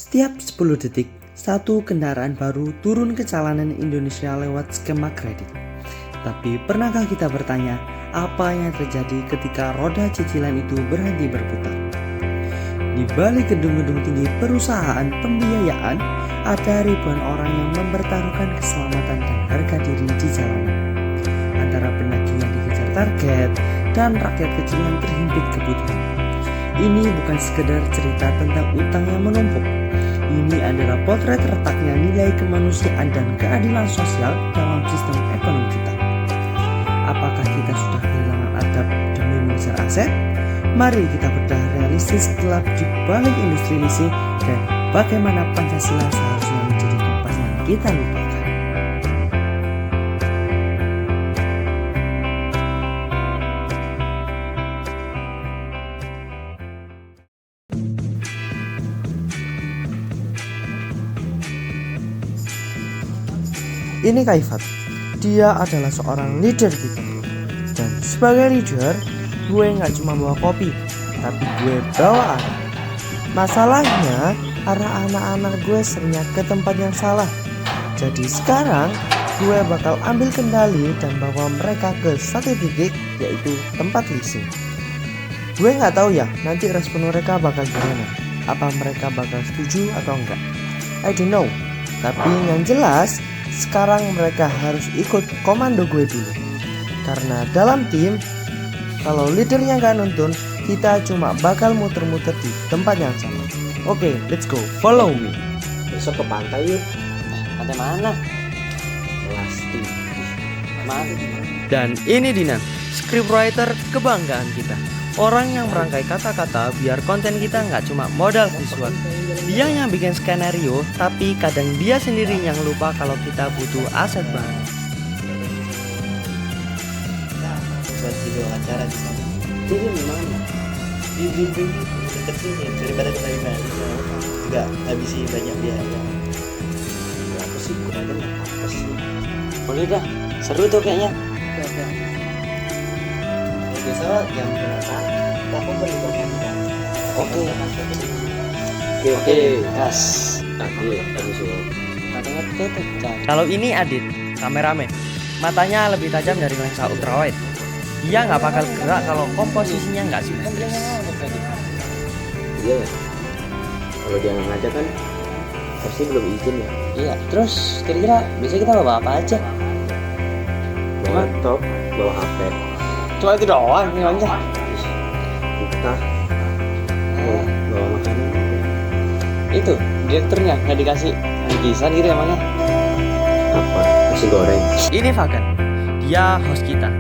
Setiap 10 detik, satu kendaraan baru turun ke jalanan Indonesia lewat skema kredit. Tapi pernahkah kita bertanya, apa yang terjadi ketika roda cicilan itu berhenti berputar? Di balik gedung-gedung tinggi perusahaan pembiayaan, ada ribuan orang yang mempertaruhkan keselamatan dan harga diri di jalanan. Antara penagih yang dikejar target dan rakyat kecil yang terhimpit kebutuhan. Ini bukan sekedar cerita tentang utang yang menumpuk. Ini adalah potret retaknya nilai kemanusiaan dan keadilan sosial dalam sistem ekonomi kita. Apakah kita sudah kehilangan adab demi mengejar aset? Mari kita bedah realistis gelap di balik industri leasing dan bagaimana Pancasila seharusnya menjadi kompas yang kita lupakan. Ini Kaifat, dia adalah seorang leader kita. Dan sebagai leader, gue gak cuma bawa kopi, tapi gue bawa arah. Masalahnya, arah anak-anak gue seringnya ke tempat yang salah. Jadi sekarang, gue bakal ambil kendali dan bawa mereka ke satu titik, yaitu tempat leasing. Gue gak tahu ya, nanti respon mereka bakal gimana. Apa mereka bakal setuju atau enggak, I don't know. Tapi yang jelas, sekarang mereka harus ikut komando gue dulu. Karena dalam tim, kalau leadernya gak nuntun, kita cuma bakal muter-muter di tempat yang sama. Oke, let's go, follow me. Besok ke pantai yuk. Pantai mana? Pasti. Mana? Dan ini Dinan, scriptwriter kebanggaan kita. Orang yang merangkai kata-kata biar konten kita nggak cuma modal visual. Dia yang bikin skenario, tapi kadang dia sendiri yang lupa kalau kita butuh aset baru. Buat video acara di sana. Jadi di mana? Di dekat sini daripada kita di Bali. Juga habisi banyak biaya. Apa sih kurang apa sih? Boleh dah, seru tuh kayaknya. Biasa yang berapa? Aku beli kita. Oke, gas. Tadi suruh. Katanya tetek kan. Kalau ini Adit, kameramen, matanya lebih tajam dari lensa ultrawide. Dia nggak bakal gerak kalau komposisinya nggak simetris. Iya ya. Kalau dia nggak ngajak kan pasti belum izin ya. Iya, terus kira-kira biasanya kita bawa apa aja? Bawa laptop, bawa HP. Cuma itu doang, ini aja. Entah. Bawa makanan. Itu direkturnya nggak dikasih bingkisan gitu emangnya? Apa? Nasi goreng. Ini Fagan, dia host kita.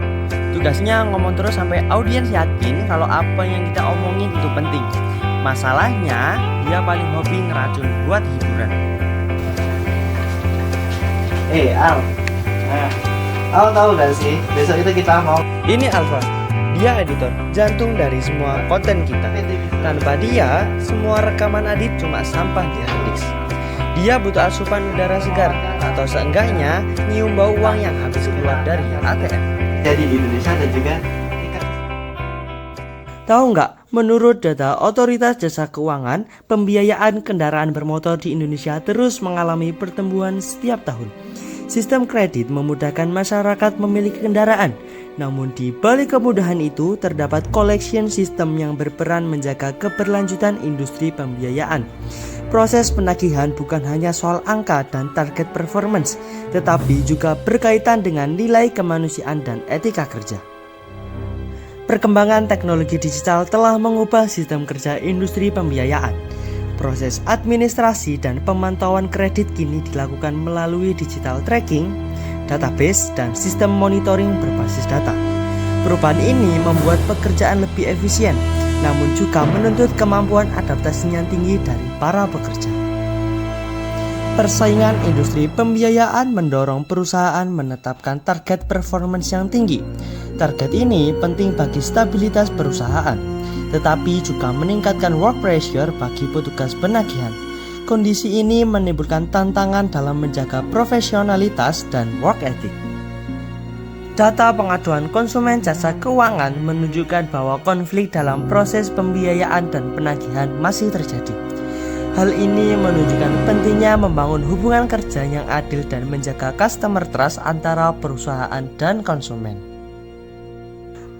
Tugasnya ngomong terus sampai audiens yakin kalau apa yang kita omongin itu penting. Masalahnya, dia paling hobi ngeracun buat hiburan. Al. Al tahu gak sih? Besok itu kita mau. Ini Alfa, dia editor, jantung dari semua konten kita. Tanpa dia, semua rekaman Adit cuma sampah di hard disk. Dia butuh asupan udara segar, atau seenggaknya nyium bau uang yang habis keluar dari ATM. Jadi di Indonesia dan juga Tahu nggak, menurut data Otoritas Jasa Keuangan, pembiayaan kendaraan bermotor di Indonesia terus mengalami pertumbuhan setiap tahun. Sistem kredit memudahkan masyarakat memiliki kendaraan. Namun di balik kemudahan itu terdapat collection system yang berperan menjaga keberlanjutan industri pembiayaan. Proses penagihan bukan hanya soal angka dan target performance, tetapi juga berkaitan dengan nilai kemanusiaan dan etika kerja. Perkembangan teknologi digital telah mengubah sistem kerja industri pembiayaan. Proses administrasi dan pemantauan kredit kini dilakukan melalui digital tracking, database, dan sistem monitoring berbasis data. Perubahan ini membuat pekerjaan lebih efisien, namun juga menuntut kemampuan adaptasi yang tinggi dari para pekerja. Persaingan industri pembiayaan mendorong perusahaan menetapkan target performance yang tinggi. Target ini penting bagi stabilitas perusahaan, tetapi juga meningkatkan work pressure bagi petugas penagihan. Kondisi ini menimbulkan tantangan dalam menjaga profesionalitas dan work ethic. Data pengaduan konsumen jasa keuangan menunjukkan bahwa konflik dalam proses pembiayaan dan penagihan masih terjadi. Hal ini menunjukkan pentingnya membangun hubungan kerja yang adil dan menjaga customer trust antara perusahaan dan konsumen.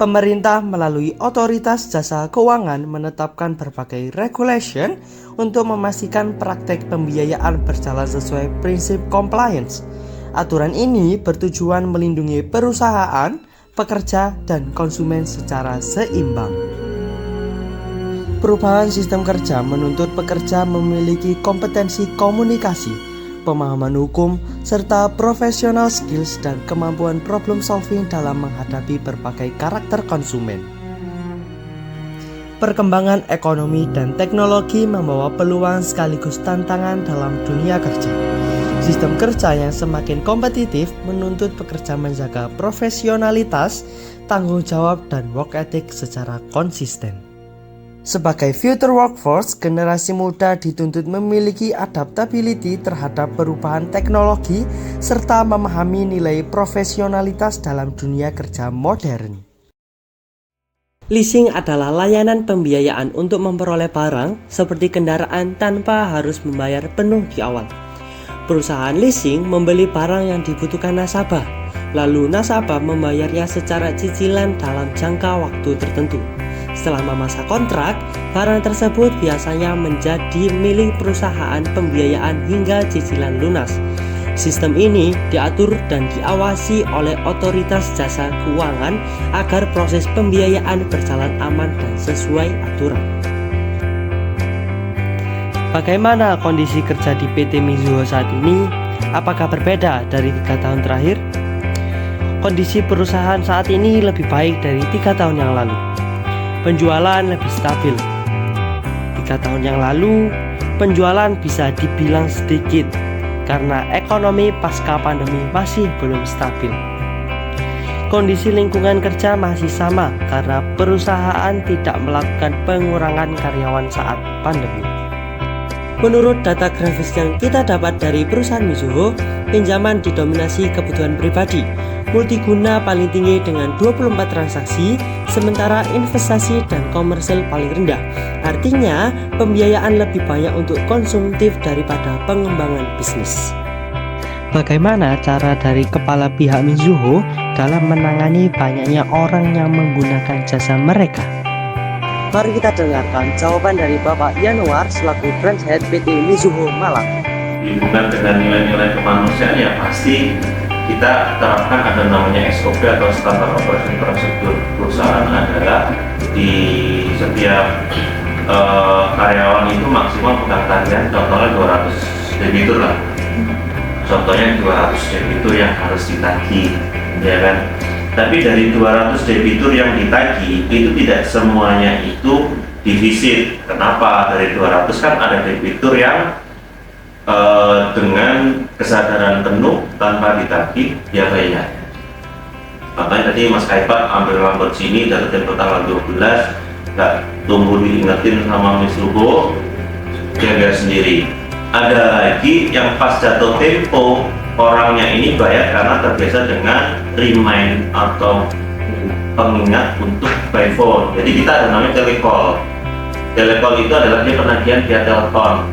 Pemerintah melalui otoritas jasa keuangan menetapkan berbagai regulation untuk memastikan praktek pembiayaan berjalan sesuai prinsip compliance. Aturan ini bertujuan melindungi perusahaan, pekerja, dan konsumen secara seimbang. Perubahan sistem kerja menuntut pekerja memiliki kompetensi komunikasi, pemahaman hukum, serta professional skills dan kemampuan problem solving dalam menghadapi berbagai karakter konsumen. Perkembangan ekonomi dan teknologi membawa peluang sekaligus tantangan dalam dunia kerja. Sistem kerja yang semakin kompetitif menuntut pekerja menjaga profesionalitas, tanggung jawab, dan work ethic secara konsisten. Sebagai future workforce, generasi muda dituntut memiliki adaptability terhadap perubahan teknologi serta memahami nilai profesionalitas dalam dunia kerja modern. Leasing adalah layanan pembiayaan untuk memperoleh barang seperti kendaraan tanpa harus membayar penuh di awal. Perusahaan leasing membeli barang yang dibutuhkan nasabah, lalu nasabah membayarnya secara cicilan dalam jangka waktu tertentu. Selama masa kontrak, barang tersebut biasanya menjadi milik perusahaan pembiayaan hingga cicilan lunas. Sistem ini diatur dan diawasi oleh otoritas jasa keuangan agar proses pembiayaan berjalan aman dan sesuai aturan. Bagaimana kondisi kerja di PT Mizuho saat ini? Apakah berbeda dari 3 tahun terakhir? Kondisi perusahaan saat ini lebih baik dari 3 tahun yang lalu. Penjualan lebih stabil. 3 tahun yang lalu, penjualan bisa dibilang sedikit karena ekonomi pasca pandemi masih belum stabil. Kondisi lingkungan kerja masih sama karena perusahaan tidak melakukan pengurangan karyawan saat pandemi. Menurut data grafis yang kita dapat dari perusahaan Mizuho, pinjaman didominasi kebutuhan pribadi, multiguna paling tinggi dengan 24 transaksi, sementara investasi dan komersil paling rendah. Artinya, pembiayaan lebih banyak untuk konsumtif daripada pengembangan bisnis. Bagaimana cara dari kepala pihak Mizuho dalam menangani banyaknya orang yang menggunakan jasa mereka? Mari kita dengarkan jawaban dari Bapak Yanuar selaku Branch Head PT Mizuho Malang. Hubungan dengan nilai-nilai kemanusiaan ya pasti kita terapkan ada namanya SOP atau Standard Operation Procedure perusahaan adalah di setiap karyawan itu maksimal pegang tarian contohnya 200 debitur lah, contohnya 200 debitur yang harus ditagih, ya kan. Tapi dari 200 debitur yang ditagih itu tidak semuanya itu divisit. Kenapa? Dari 200 kan ada debitur yang dengan kesadaran penuh tanpa ditagih dia bayar. Makanya tadi Mas Kaibat ambil Lamborghini jatuh tempo tanggal 12, nggak tunggu diingetin sama Mizuho, dia bayar sendiri. Ada lagi yang pas jatuh tempo orangnya ini bayar karena terbiasa dengan remind atau pengingat untuk by phone. Jadi kita ada namanya telecall. Telecall itu adalah dia penagihan via telepon,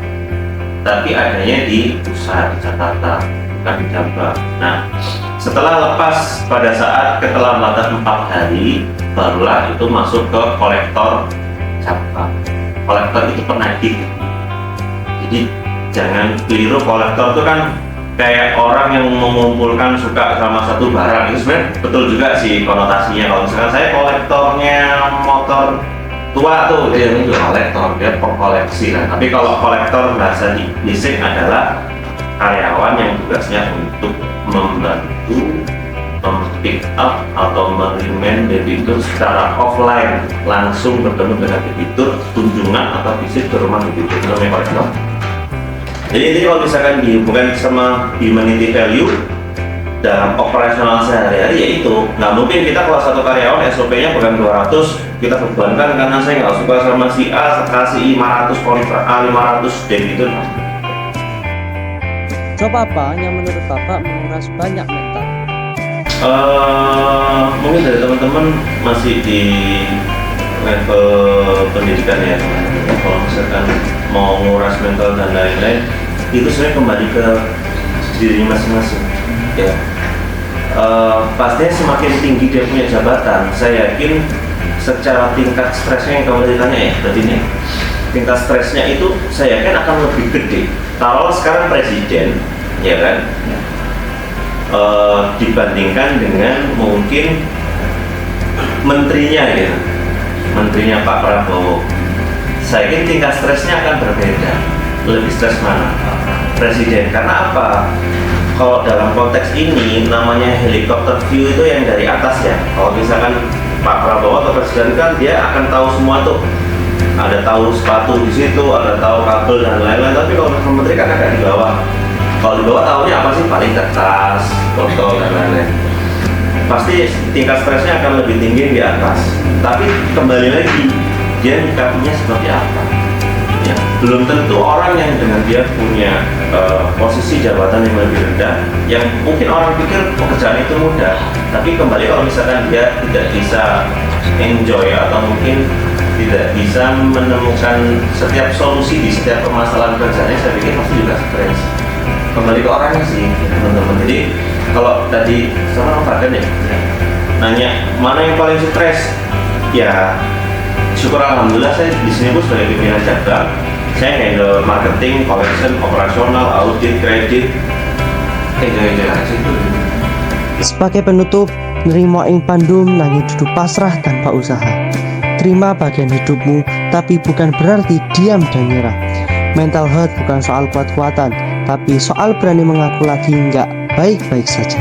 tapi adanya di pusat, di Jakarta, bukan di Jabar. Nah, setelah lepas pada saat keterlambatan 4 hari, barulah itu masuk ke kolektor Jabar. Kolektor itu penagih. Jadi jangan keliru, kolektor itu kan kayak orang yang mengumpulkan suka sama satu barang. Itu sebenarnya betul juga sih konotasinya. Kalau misalkan saya kolektornya motor tua tuh, dia itu kolektor, dia pengkoleksi kan. Tapi kalau kolektor bahasa di leasing adalah karyawan yang tugasnya untuk membantu pick up atau merimen debitur secara offline, langsung bertemu dengan debitur, kunjungan atau visit ke rumah debitur, namanya kolektor. Jadi ini kalau misalkan dihubungkan sama humanity value dalam operasional sehari-hari, yaitu nggak mungkin kita kalau satu karyawan SOP-nya bukan 200 kita bebankan karena saya nggak suka sama si A kasih 500 kontrak A 500 debitur. Coba apa yang menurut Bapak menguras banyak mental? Mungkin dari teman-teman masih di level pendidikan ya. Kalau misalkan mau nguras mental dan lain-lain, itu sebenarnya kembali ke diri masing-masing. Ya, pastinya semakin tinggi dia punya jabatan, saya yakin secara tingkat stresnya yang kamu tadi tanya ya, berarti ini tingkat stresnya itu saya yakin akan lebih gede. Kalau sekarang presiden, ya kan, dibandingkan dengan mungkin menterinya gitu, menterinya Pak Prabowo, saya yakin tingkat stresnya akan berbeda. Lebih stres mana? Presiden. Karena apa? Kalau dalam konteks ini namanya helikopter view itu yang dari atas ya. Kalau misalkan Pak Prabowo atau presiden kan dia akan tahu semua tuh. Ada tahu sepatu di situ, ada tahu kabel dan lain-lain. Tapi kalau menteri kan agak di bawah. Kalau di bawah tahunya apa sih? Paling kertas, botol dan lain-lain. Pasti tingkat stresnya akan lebih tinggi di atas. Tapi kembali lagi, dia nyikapinya seperti apa? Ya, belum tentu orang yang dengan dia punya posisi jabatan yang lebih rendah, yang mungkin orang pikir pekerjaan itu mudah, tapi kembali kalau misalkan dia tidak bisa enjoy atau mungkin tidak bisa menemukan setiap solusi di setiap permasalahan kerjanya, saya pikir pasti juga stres. Kembali ke orangnya sih, teman-teman. Jadi kalau tadi sama Fardan ya, nanya mana yang paling stres, ya syukur alhamdulillah saya di sini pun sebagai pimpinan cabang, saya handle marketing, collection, operasional, audit, kredit, enjoy aja itu. Sebagai penutup, nerimo ing pandum nanging duduk pasrah tanpa usaha. Terima bagian hidupmu, tapi bukan berarti diam dan nyerah. Mental health bukan soal kuat-kuatan, tapi soal berani mengaku lagi nggak baik-baik saja.